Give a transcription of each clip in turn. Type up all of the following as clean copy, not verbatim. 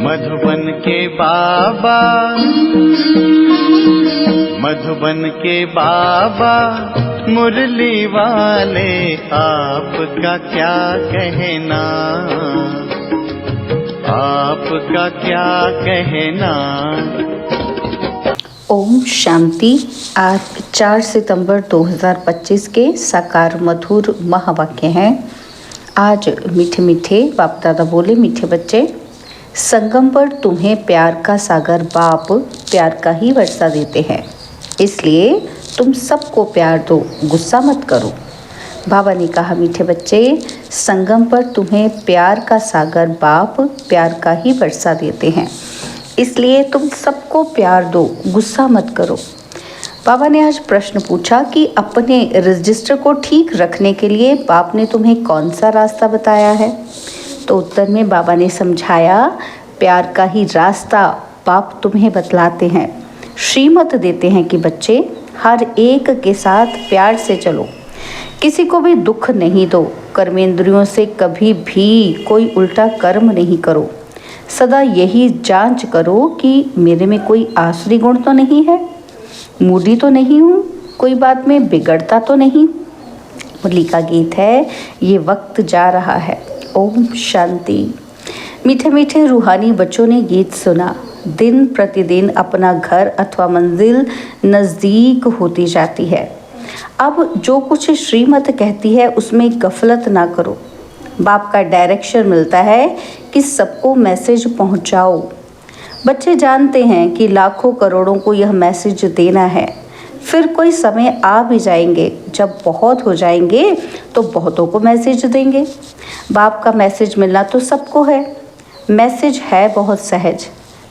मधुबन के बाबा, मधुबन के बाबा मुरली वाले, आपका क्या कहना, आपका क्या कहना। ओम शांति। आज 4 सितंबर 2025 के साकार मधुर महावाक्य हैं। आज मीठे मीठे बाप दादा बोले, मीठे बच्चे, संगम पर तुम्हें प्यार का सागर बाप प्यार का ही वर्षा देते हैं, इसलिए तुम सबको प्यार दो, गुस्सा मत करो। बाबा ने कहा, मीठे बच्चे, संगम पर तुम्हें प्यार का सागर बाप प्यार का ही वर्षा देते हैं, इसलिए तुम सबको प्यार दो, गुस्सा मत करो। बाबा ने आज प्रश्न पूछा कि अपने रजिस्टर को ठीक रखने के लिए बाप ने तुम्हें कौन सा रास्ता बताया है। तो उत्तर में बाबा ने समझाया, प्यार का ही रास्ता बाप तुम्हें बतलाते हैं, श्रीमत देते हैं कि बच्चे हर एक के साथ प्यार से चलो, किसी को भी दुख नहीं दो, कर्मेंद्रियों से कभी भी कोई उल्टा कर्म नहीं करो, सदा यही जांच करो कि मेरे में कोई आसुरी गुण तो नहीं है, मूडी तो नहीं हूँ, कोई बात में बिगड़ता तो नहीं। मुरली का गीत है, ये वक्त जा रहा है। ओम शांति। मीठे मीठे रूहानी बच्चों ने गीत सुना। दिन प्रतिदिन अपना घर अथवा मंजिल नज़दीक होती जाती है। अब जो कुछ श्रीमत कहती है उसमें गफलत ना करो। बाप का डायरेक्शन मिलता है कि सबको मैसेज पहुंचाओ। बच्चे जानते हैं कि लाखों करोड़ों को यह मैसेज देना है, फिर कोई समय आ भी जाएंगे जब बहुत हो जाएंगे तो बहुतों को मैसेज देंगे। बाप का मैसेज मिलना तो सबको है। मैसेज है बहुत सहज,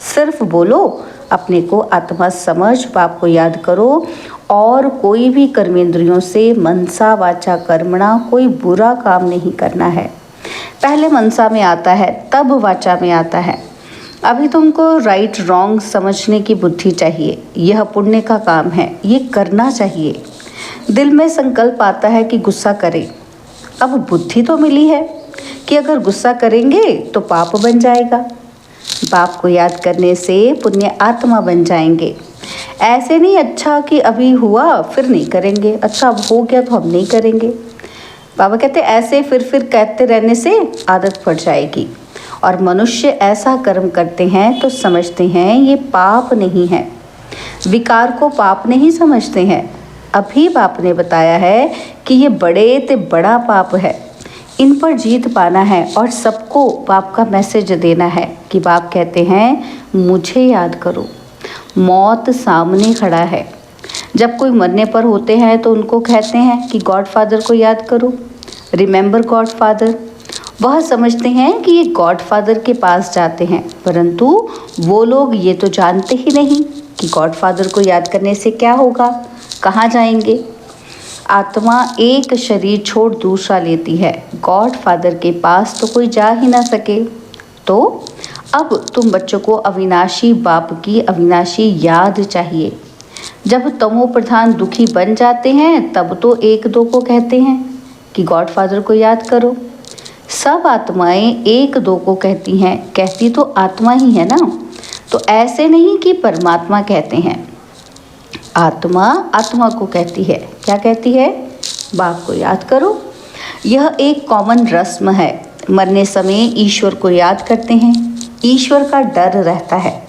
सिर्फ बोलो, अपने को आत्मा समझ बाप को याद करो और कोई भी कर्मेंद्रियों से मनसा वाचा कर्मणा कोई बुरा काम नहीं करना है। पहले मनसा में आता है, तब वाचा में आता है। अभी तुमको राइट रॉन्ग समझने की बुद्धि चाहिए। यह पुण्य का काम है, ये करना चाहिए। दिल में संकल्प आता है कि गुस्सा करें। अब बुद्धि तो मिली है कि अगर गुस्सा करेंगे तो पाप बन जाएगा। बाप को याद करने से पुण्य आत्मा बन जाएंगे। ऐसे नहीं अच्छा कि अभी हुआ फिर नहीं करेंगे, अच्छा अब हो गया तो हम नहीं करेंगे। बाबा कहते ऐसे फिर कहते रहने से आदत पड़ जाएगी। और मनुष्य ऐसा कर्म करते हैं तो समझते हैं ये पाप नहीं है, विकार को पाप नहीं समझते हैं। अभी बाप ने बताया है कि ये बड़े ते बड़ा पाप है, इन पर जीत पाना है और सबको बाप का मैसेज देना है कि बाप कहते हैं मुझे याद करो। मौत सामने खड़ा है। जब कोई मरने पर होते हैं तो उनको कहते हैं कि गॉड फादर को याद करो, रिमेंबर गॉड फादर। वह समझते हैं कि ये गॉड फादर के पास जाते हैं, परंतु वो लोग ये तो जानते ही नहीं कि गॉड फादर को याद करने से क्या होगा, कहाँ जाएंगे। आत्मा एक शरीर छोड़ दूसरा लेती है, गॉड फादर के पास तो कोई जा ही ना सके। तो अब तुम बच्चों को अविनाशी बाप की अविनाशी याद चाहिए। जब तमो प्रधान दुखी बन जाते हैं तब तो एक दो को कहते हैं कि गॉड फादर को याद करो। सब आत्माएं एक दो को कहती हैं, कहती तो आत्मा ही है ना। तो ऐसे नहीं कि परमात्मा कहते हैं, आत्मा आत्मा को कहती है। क्या कहती है? बाप को याद करो। यह एक कॉमन रस्म है। मरने समय ईश्वर को याद करते हैं। ईश्वर का डर रहता है।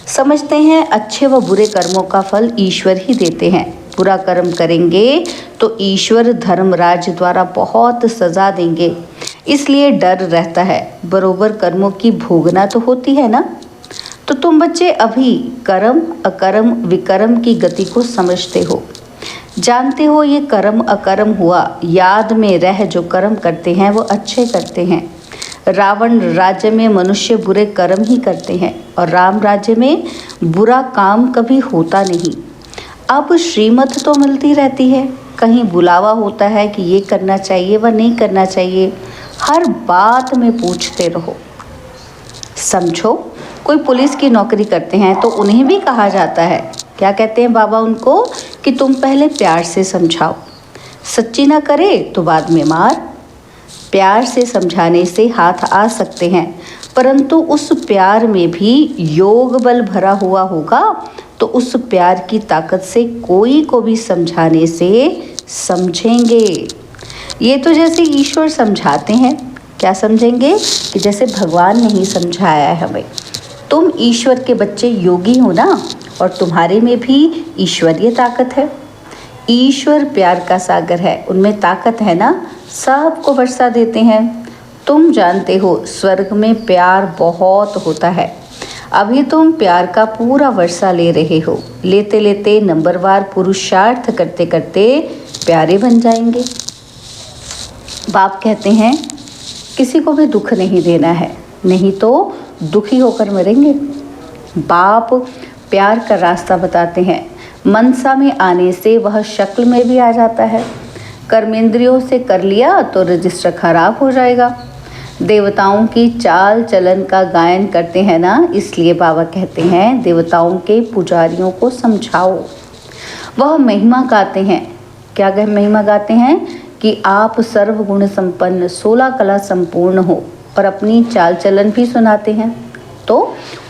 समझते हैं अच्छे व बुरे कर्मों का फल ईश्वर ही देते हैं। बुरा कर्म करेंगे तो ईश्वर धर्मराज द्वारा बहुत सज़ा देंगे, इसलिए डर रहता है। बरोबर कर्मों की भोगना तो होती है ना। तो तुम बच्चे अभी कर्म अकर्म विकर्म की गति को समझते हो, जानते हो ये कर्म अकर्म हुआ। याद में रह जो कर्म करते हैं वो अच्छे करते हैं। रावण राज्य में मनुष्य बुरे कर्म ही करते हैं और राम राज्य में बुरा काम कभी होता नहीं। अब श्रीमत तो मिलती रहती है, कहीं बुलावा होता है कि ये करना चाहिए व नहीं करना चाहिए। हर बात में पूछते रहो। समझो कोई पुलिस की नौकरी करते हैं तो उन्हें भी कहा जाता है, क्या कहते हैं बाबा उनको, कि तुम पहले प्यार से समझाओ, सच्ची ना करे तो बाद में मार। प्यार से समझाने से हाथ आ सकते हैं, परंतु उस प्यार में भी योग बल भरा हुआ होगा तो उस प्यार की ताकत से कोई को भी समझाने से समझेंगे। ये तो जैसे ईश्वर समझाते हैं, क्या समझेंगे कि जैसे भगवान नहीं समझाया है हमें। तुम ईश्वर के बच्चे योगी हो ना, और तुम्हारे में भी ईश्वरीय ताकत है। ईश्वर प्यार का सागर है, उनमें ताकत है ना, सबको वर्षा देते हैं। तुम जानते हो स्वर्ग में प्यार बहुत होता है। अभी तुम प्यार का पूरा वर्षा ले रहे हो। लेते लेते नंबरवार पुरुषार्थ करते करते प्यारे बन जाएंगे। बाप कहते हैं किसी को भी दुख नहीं देना है, नहीं तो दुखी होकर मरेंगे। बाप प्यार का रास्ता बताते हैं। मनसा में आने से वह शक्ल में भी आ जाता है। कर्मेंद्रियों से कर लिया तो रजिस्टर खराब हो जाएगा। देवताओं की चाल चलन का गायन करते हैं ना, इसलिए बाबा कहते हैं देवताओं के पुजारियों को समझाओ। वह महिमा गाते हैं। क्या महिमा गाते हैं कि आप सर्वगुण संपन्न 16 कला संपूर्ण हो, और अपनी चाल चलन भी सुनाते हैं। तो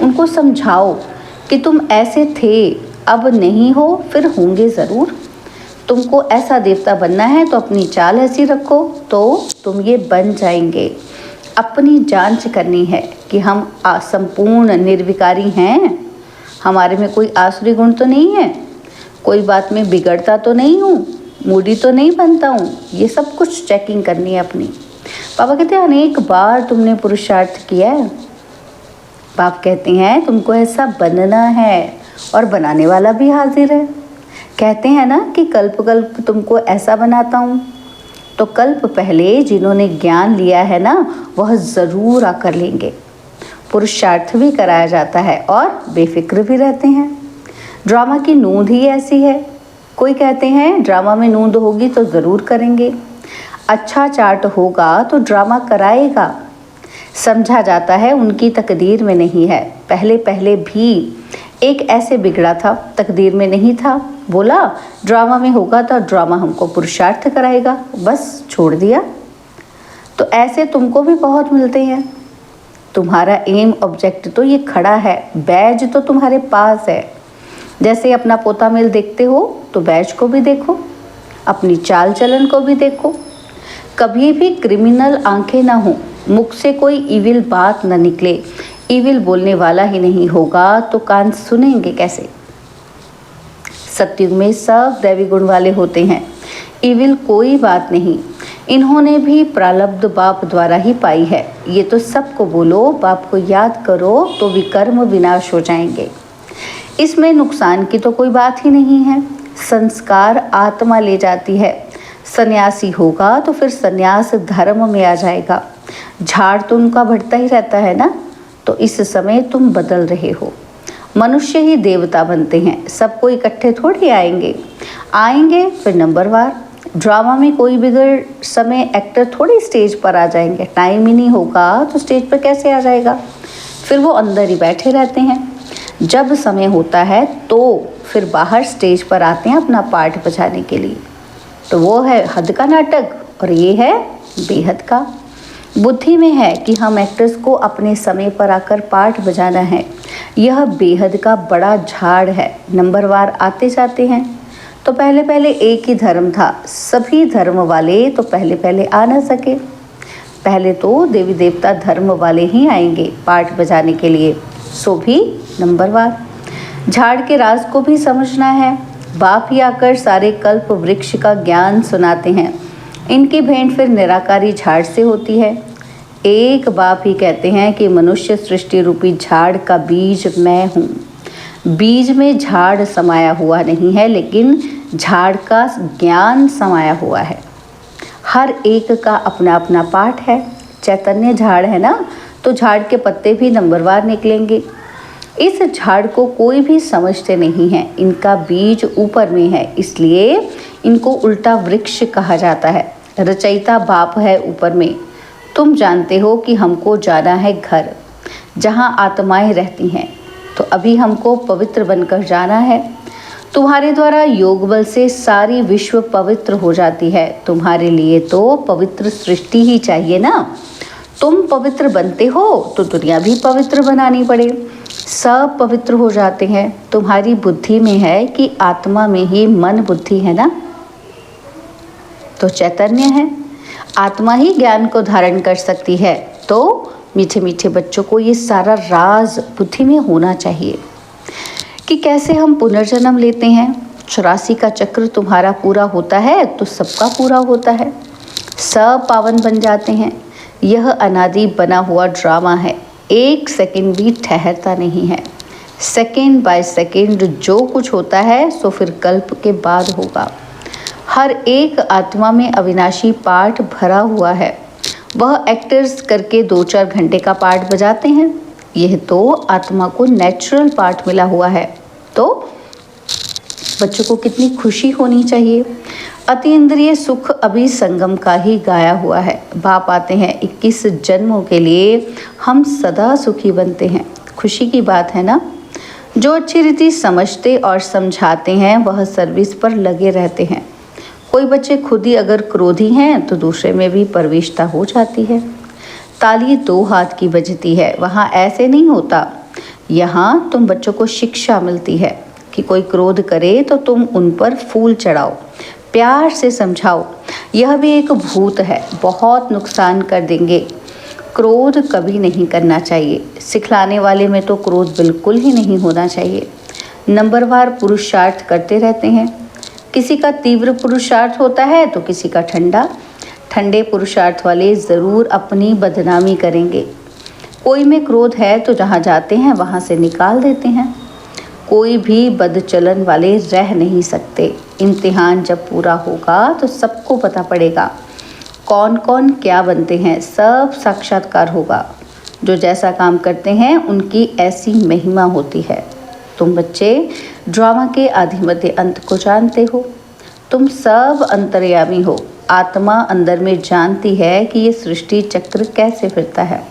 उनको समझाओ कि तुम ऐसे थे, अब नहीं हो, फिर होंगे ज़रूर। तुमको ऐसा देवता बनना है तो अपनी चाल ऐसी रखो तो तुम ये बन जाएंगे। अपनी जांच करनी है कि हम संपूर्ण निर्विकारी हैं, हमारे में कोई आसुरी गुण तो नहीं है, कोई बात में बिगड़ता तो नहीं हूँ, मूडी तो नहीं बनता हूँ। ये सब कुछ चेकिंग करनी है अपनी। बाबा कहते हैं अनेक बार तुमने पुरुषार्थ किया है। बाप कहते हैं तुमको ऐसा बनना है, और बनाने वाला भी हाजिर है। कहते हैं ना कि कल्प कल्प तुमको ऐसा बनाता हूँ। तो कल्प पहले जिन्होंने ज्ञान लिया है ना, वह ज़रूर आकर लेंगे। पुरुषार्थ भी कराया जाता है और बेफिक्र भी रहते हैं। ड्रामा की नूंद ही ऐसी है। कोई कहते हैं ड्रामा में नूंद होगी तो ज़रूर करेंगे। अच्छा चार्ट होगा तो ड्रामा कराएगा। समझा जाता है उनकी तकदीर में नहीं है। पहले पहले भी एक ऐसे बिगड़ा था, तकदीर में नहीं था, बोला ड्रामा में होगा तो ड्रामा हमको पुरुषार्थ कराएगा, बस छोड़ दिया। तो ऐसे तुमको भी बहुत मिलते हैं। तुम्हारा एम ऑब्जेक्ट तो ये खड़ा है, बैज तो तुम्हारे पास है। जैसे अपना पोता मेल देखते हो तो बैज को भी देखो, अपनी चाल चलन को भी देखो। कभी भी क्रिमिनल आंखें ना हो, मुख से कोई इविल बात न निकले। इविल बोलने वाला ही नहीं होगा तो कान सुनेंगे कैसे। सतयुग में सब दैवी गुण वाले होते हैं, इविल कोई बात नहीं। इन्होंने भी प्रारब्ध बाप द्वारा ही पाई है। ये तो सबको बोलो बाप को याद करो तो विकर्म विनाश हो जाएंगे। इसमें नुकसान की तो कोई बात ही नहीं है। संस्कार आत्मा ले जाती है। सन्यासी होगा तो फिर सन्यास धर्म में आ जाएगा। झाड़ तो उनका बढ़ता ही रहता है ना, तो इस समय तुम बदल रहे हो। मनुष्य ही देवता बनते हैं, सबको इकट्ठे थोड़ी आएंगे फिर नंबरवार। ड्रामा में कोई बिगड़ समय एक्टर थोड़ी स्टेज पर आ जाएंगे। टाइम ही नहीं होगा तो स्टेज पर कैसे आ जाएगा। फिर वो अंदर ही बैठे रहते हैं। जब समय होता है तो फिर बाहर स्टेज पर आते हैं अपना पार्ट बजाने के लिए। तो वो है हद का नाटक और ये है बेहद का। बुद्धि में है कि हम एक्टर्स को अपने समय पर आकर पार्ट बजाना है। यह बेहद का बड़ा झाड़ है। नंबरवार आते जाते हैं। तो पहले पहले एक ही धर्म था, सभी धर्म वाले तो पहले पहले आ ना सके। पहले तो देवी देवता धर्म वाले ही आएंगे पार्ट बजाने के लिए, सो भी नंबरवार। झाड़ के राज को भी समझना है। बाप ही आकर सारे कल्प वृक्ष का ज्ञान सुनाते हैं। इनकी भेंट फिर निराकारी झाड़ से होती है। एक बाप ही कहते हैं कि मनुष्य सृष्टि रूपी झाड़ का बीज मैं हूँ। बीज में झाड़ समाया हुआ नहीं है, लेकिन झाड़ का ज्ञान समाया हुआ है। हर एक का अपना अपना पाठ है। चैतन्य झाड़ है ना, तो झाड़ के पत्ते भी नंबरवार निकलेंगे। इस झाड़ को कोई भी समझते नहीं है। इनका बीज ऊपर में है, इसलिए इनको उल्टा वृक्ष कहा जाता है। रचयिता बाप है ऊपर में। तुम जानते हो कि हमको जाना है घर जहाँ आत्माएं रहती हैं, तो अभी हमको पवित्र बनकर जाना है। तुम्हारे द्वारा योग बल से सारी विश्व पवित्र हो जाती है। तुम्हारे लिए तो पवित्र सृष्टि ही चाहिए ना। तुम पवित्र बनते हो तो दुनिया भी पवित्र बनानी पड़े। सब पवित्र हो जाते हैं। तुम्हारी बुद्धि में है कि आत्मा में ही मन बुद्धि है ना, तो चैतन्य है, आत्मा ही ज्ञान को धारण कर सकती है। तो मीठे मीठे बच्चों को ये सारा राज बुद्धि में होना चाहिए कि कैसे हम पुनर्जन्म लेते हैं। 84 का चक्र तुम्हारा पूरा होता है तो सबका पूरा होता है, सब पावन बन जाते हैं। यह अनादि बना हुआ ड्रामा है, एक सेकंड भी ठहरता नहीं है। सेकंड बाय सेकंड जो कुछ होता है सो फिर कल्प के बाद होगा। हर एक आत्मा में अविनाशी पार्ट भरा हुआ है। वह एक्टर्स करके 2-4 घंटे का पार्ट बजाते हैं। यह तो आत्मा को नेचुरल पार्ट मिला हुआ है। तो बच्चों को कितनी खुशी होनी चाहिए। अतीन्द्रिय सुख अभी संगम का ही गाया हुआ है। बाप आते हैं 21 जन्मों के लिए, हम सदा सुखी बनते हैं। खुशी की बात है ना। जो अच्छी रीति समझते और समझाते हैं वह सर्विस पर लगे रहते हैं। कोई बच्चे खुद ही अगर क्रोधी हैं तो दूसरे में भी प्रविष्टता हो जाती है। ताली 2 हाथ की बजती है, वहाँ ऐसे नहीं होता। यहाँ तुम बच्चों को शिक्षा मिलती है कि कोई क्रोध करे तो तुम उन पर फूल चढ़ाओ, प्यार से समझाओ। यह भी एक भूत है, बहुत नुकसान कर देंगे। क्रोध कभी नहीं करना चाहिए। सिखलाने वाले में तो क्रोध बिल्कुल ही नहीं होना चाहिए। नंबरवार पुरुषार्थ करते रहते हैं। किसी का तीव्र पुरुषार्थ होता है तो किसी का ठंडा। ठंडे पुरुषार्थ वाले ज़रूर अपनी बदनामी करेंगे। कोई में क्रोध है तो जहाँ जाते हैं वहाँ से निकाल देते हैं। कोई भी बदचलन वाले रह नहीं सकते। इम्तिहान जब पूरा होगा तो सबको पता पड़ेगा कौन कौन क्या बनते हैं। सब साक्षात्कार होगा। जो जैसा काम करते हैं उनकी ऐसी महिमा होती है। तुम बच्चे ड्रामा के आदि मध्य अंत को जानते हो। तुम सब अंतर्यामी हो। आत्मा अंदर में जानती है कि ये सृष्टि चक्र कैसे फिरता है।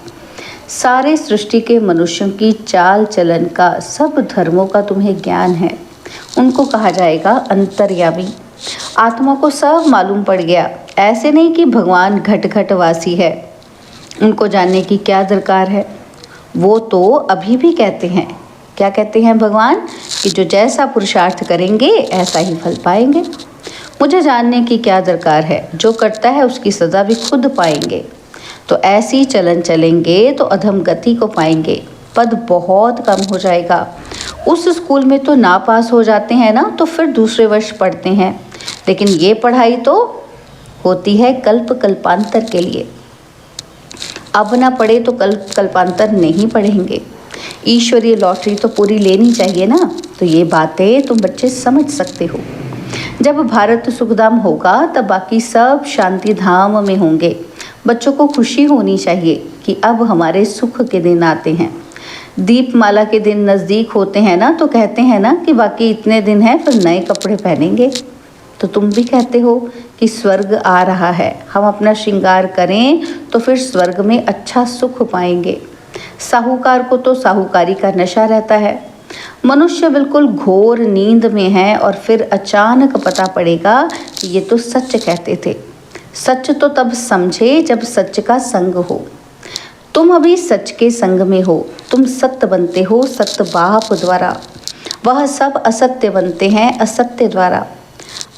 सारे सृष्टि के मनुष्यों की चाल चलन का, सब धर्मों का तुम्हें ज्ञान है। उनको कहा जाएगा अंतर्यामी। आत्मा को सब मालूम पड़ गया। ऐसे नहीं कि भगवान घट घट वासी है, उनको जानने की क्या दरकार है। वो तो अभी भी कहते हैं, क्या कहते हैं भगवान, कि जो जैसा पुरुषार्थ करेंगे ऐसा ही फल पाएंगे। मुझे जानने की क्या दरकार है, जो करता है उसकी सज़ा भी खुद पाएंगे। तो ऐसी चलन चलेंगे तो अधम गति को पाएंगे। पद बहुत कम हो जाएगा। उस स्कूल में तो ना पास हो जाते हैं ना, तो फिर दूसरे वर्ष पढ़ते हैं। लेकिन ये पढ़ाई तो होती है कल्प कल्पांतर के लिए। अब ना पढ़े तो कल्प कल्पांतर नहीं पढ़ेंगे। ईश्वरीय लॉटरी तो पूरी लेनी चाहिए ना। तो ये बातें तुम बच्चे समझ सकते हो। जब भारत सुखधाम होगा तब बाकी सब शांति धाम में होंगे। बच्चों को खुशी होनी चाहिए कि अब हमारे सुख के दिन आते हैं। दीपमाला के दिन नज़दीक होते हैं ना, तो कहते हैं ना कि बाकी इतने दिन हैं फिर नए कपड़े पहनेंगे। तो तुम भी कहते हो कि स्वर्ग आ रहा है, हम अपना श्रृंगार करें तो फिर स्वर्ग में अच्छा सुख पाएंगे। साहूकार को तो साहूकारी का नशा रहता है। मनुष्य बिल्कुल घोर नींद में है और फिर अचानक पता पड़ेगा कि ये तो सच कहते थे। सच तो तब समझे जब सच का संग हो। तुम अभी सच के संग में हो। तुम सत्य बनते हो सत्य बाप द्वारा। वह सब असत्य बनते हैं असत्य द्वारा।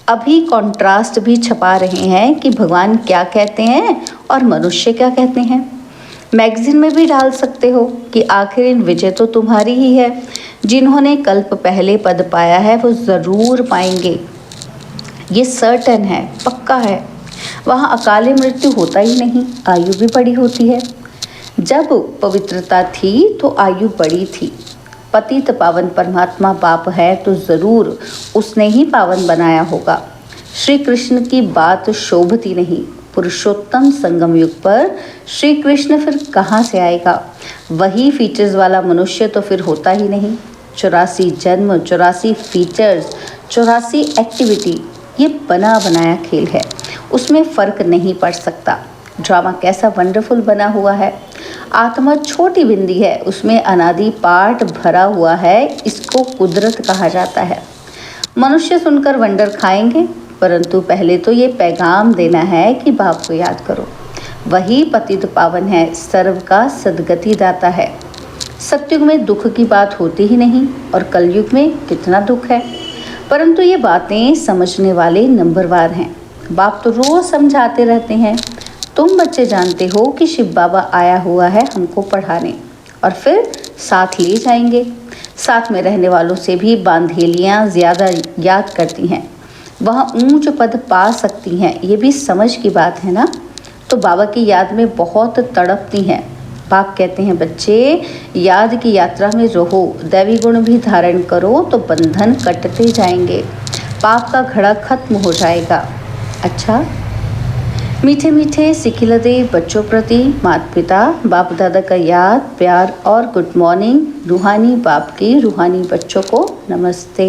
अभी कॉन्ट्रास्ट भी छपा रहे हैं कि भगवान क्या कहते हैं और मनुष्य क्या कहते हैं। मैगजीन में भी डाल सकते हो कि आखिर इन विजय तो तुम्हारी ही है। जिन्होंने कल्प पहले पद पाया है वो ज़रूर पाएंगे। ये सर्टन है, पक्का है। वहाँ अकाले मृत्यु होता ही नहीं, आयु भी बड़ी होती है। जब पवित्रता थी तो आयु बड़ी थी। पतित पावन परमात्मा बाप है तो ज़रूर उसने ही पावन बनाया होगा। श्री कृष्ण की बात शोभती नहीं। पुरुषोत्तम संगम युग पर श्री कृष्ण फिर कहाँ से आएगा। वही फीचर्स वाला मनुष्य तो फिर होता ही नहीं। 84 जन्म, 84 फीचर्स, 84 एक्टिविटी, ये बना बनाया खेल है, उसमें फ़र्क नहीं पड़ सकता। ड्रामा कैसा वंडरफुल बना हुआ है। आत्मा छोटी बिंदी है, उसमें अनादि पाठ भरा हुआ है। इसको कुदरत कहा जाता है। मनुष्य सुनकर वंडर खाएंगे, परंतु पहले तो ये पैगाम देना है कि बाप को याद करो। वही पतित पावन है, सर्व का सद्गति दाता है। सतयुग में दुख की बात होती ही नहीं और कलयुग में कितना दुख है, परंतु ये बातें समझने वाले नंबरवार हैं। बाप तो रोज समझाते रहते हैं। तुम बच्चे जानते हो कि शिव बाबा आया हुआ है हमको पढ़ाने और फिर साथ ले जाएंगे। साथ में रहने वालों से भी बांधेलियाँ ज़्यादा याद करती हैं, वह ऊंच पद पा सकती हैं, ये भी समझ की बात है ना। तो बाबा की याद में बहुत तड़पती हैं। बाप कहते हैं बच्चे याद की यात्रा में रहो, दैवी गुण भी धारण करो तो बंधन कटते जाएंगे, पाप का घड़ा खत्म हो जाएगा। अच्छा, मीठे मीठे सिखिलदे बच्चों प्रति माता पिता बाप दादा का याद प्यार और गुड मॉर्निंग। रूहानी बाप की रूहानी बच्चों को नमस्ते।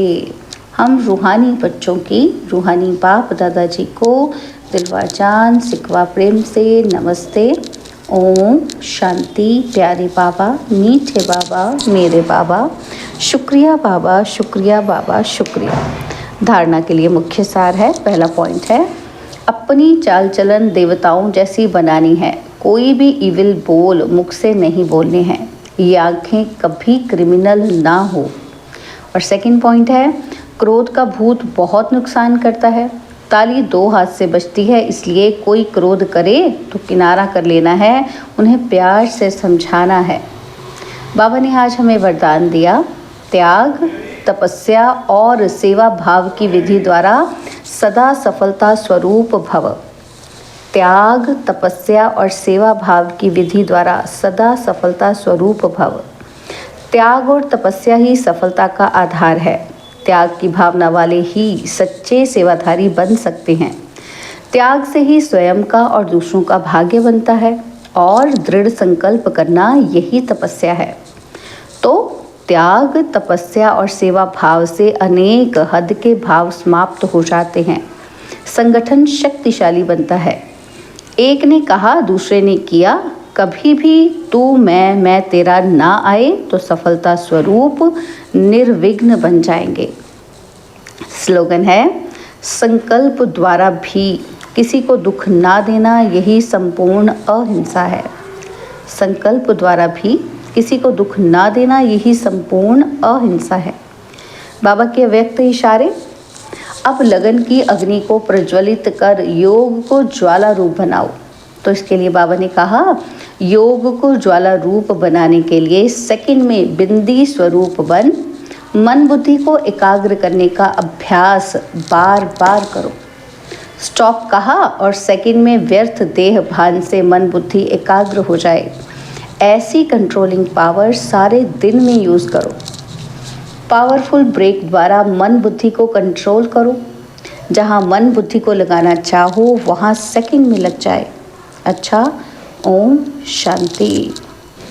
हम रूहानी बच्चों की रूहानी बाप दादाजी को दिलवा जान सिकवा प्रेम से नमस्ते। ओम शांति। प्यारे बाबा, मीठे बाबा, मेरे बाबा, शुक्रिया बाबा, शुक्रिया बाबा, शुक्रिया। धारणा के लिए मुख्य सार है, पहला पॉइंट है अपनी चाल चलन देवताओं जैसी बनानी है। कोई भी इविल बोल मुख से नहीं बोलने हैं, ये आंखें कभी क्रिमिनल ना हो। और सेकंड पॉइंट है क्रोध का भूत बहुत नुकसान करता है। ताली दो हाथ से बजती है, इसलिए कोई क्रोध करे तो किनारा कर लेना है, उन्हें प्यार से समझाना है। बाबा ने आज हमें वरदान दिया, त्याग तपस्या और सेवा भाव की विधि द्वारा सदा सफलता स्वरूप भव। त्याग तपस्या और सेवा भाव की विधि द्वारा सदा सफलता स्वरूप भव। त्याग और तपस्या ही सफलता का आधार है। त्याग की भावना वाले ही सच्चे सेवाधारी बन सकते हैं। त्याग से ही स्वयं का और दूसरों का भाग्य बनता है और दृढ़ संकल्प करना यही तपस्या है। तो त्याग तपस्या और सेवा भाव से अनेक हद के भाव समाप्त हो जाते हैं, संगठन शक्तिशाली बनता है। एक ने कहा, दूसरे ने किया, कभी भी तू मैं तेरा ना आए तो सफलता स्वरूप निर्विघ्न बन जाएंगे। स्लोगन है संकल्प द्वारा भी किसी को दुख ना देना, यही संपूर्ण अहिंसा है। संकल्प द्वारा भी किसी को दुख ना देना, यही संपूर्ण अहिंसा है। बाबा के व्यक्त इशारे, अब लगन की अग्नि को प्रज्वलित कर योग को ज्वाला रूप बनाओ। तो इसके लिए बाबा ने कहा, योग को ज्वाला रूप बनाने के लिए सेकंड में बिंदी स्वरूप बन मन बुद्धि को एकाग्र करने का अभ्यास बार बार करो। स्टॉप कहा और सेकंड में व्यर्थ देह भान से मन बुद्धि एकाग्र हो जाए। ऐसी कंट्रोलिंग पावर सारे दिन में यूज़ करो। पावरफुल ब्रेक द्वारा मन बुद्धि को कंट्रोल करो। जहाँ मन बुद्धि को लगाना चाहो वहाँ सेकंड में लग जाए। अच्छा, ओम शांति।